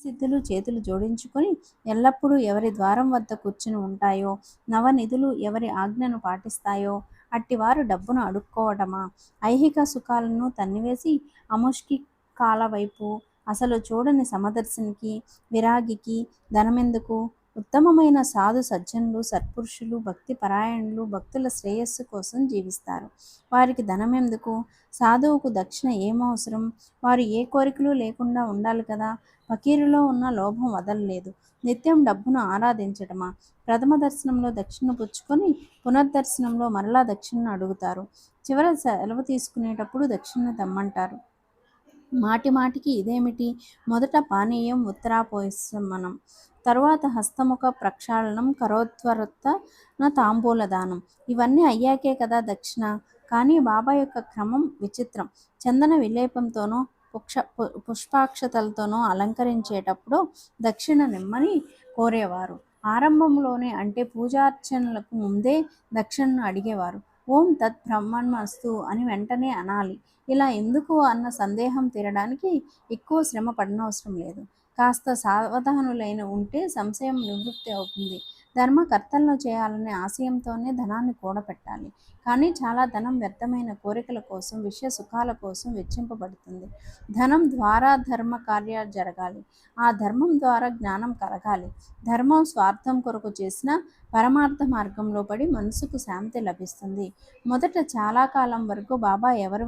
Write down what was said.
సిద్ధులు చేతులు జోడించుకొని ఎల్లప్పుడూ ఎవరి ద్వారం వద్ద కూర్చుని ఉంటాయో, నవనిధులు ఎవరి ఆజ్ఞను పాటిస్తాయో అట్టివారు డబ్బును అడుక్కోవటమా? ఐహిక సుఖాలను తన్నివేసి అముష్టికాల వైపు అసలు చూడని సమదర్శినికి, విరాగికి ధనమెందుకు? ఉత్తమమైన సాధు సజ్జనులు, సత్పురుషులు, భక్తి పరాయణులు భక్తుల శ్రేయస్సు కోసం జీవిస్తారు. వారికి ధనమెందుకు? సాధువుకు దక్షిణ ఏమవసరం? వారు ఏ కోరికలు లేకుండా ఉండాలి కదా. ఫకీరులో ఉన్న లోభం వదలలేదు. నిత్యం డబ్బును ఆరాధించటమా? ప్రథమ దర్శనంలో దక్షిణ పుచ్చుకొని పునర్దర్శనంలో మరలా దక్షిణను అడుగుతారు. చివర సెలవు తీసుకునేటప్పుడు దక్షిణ తెమ్మంటారు. మాటి మాటికి ఇదేమిటి? మొదట పానీయం ఉత్తరాపోసమనం, తరువాత హస్తముఖ ప్రక్షాళనం, కరోత్వరత తాంబూలదానం. ఇవన్నీ అయ్యాకే కదా దక్షిణ. కానీ బాబా యొక్క క్రమం విచిత్రం. చందన విలేపంతోనో పుష్పాక్షతలతోనో అలంకరించేటప్పుడు దక్షిణ నిమ్మని కోరేవారు. ఆరంభంలోనే అంటే పూజార్చనలకు ముందే దక్షిణను అడిగేవారు. ఓం తత్ బ్రహ్మణమస్తు అని వెంటనే అనాలి. ఇలా ఎందుకు అన్న సందేహం తీరడానికి ఎక్కువ శ్రమ పడనవసరం లేదు. కాస్త సావధానులైన ఉంటే సంశయం నివృత్తి అవుతుంది. ధర్మకర్తలను చేయాలనే ఆశయంతోనే ధనాన్ని కూడపెట్టాలి. కానీ చాలా ధనం వ్యర్థమైన కోరికల కోసం, విషయ సుఖాల కోసం వెచ్చింపబడుతుంది. ధనం ద్వారా ధర్మ కార్యాలు జరగాలి. ఆ ధర్మం ద్వారా జ్ఞానం కలగాలి. ధర్మం స్వార్థం కొరకు చేసిన పరమార్థ మార్గంలో పడి మనసుకు శాంతి లభిస్తుంది. మొదట చాలా కాలం వరకు బాబా ఎవరి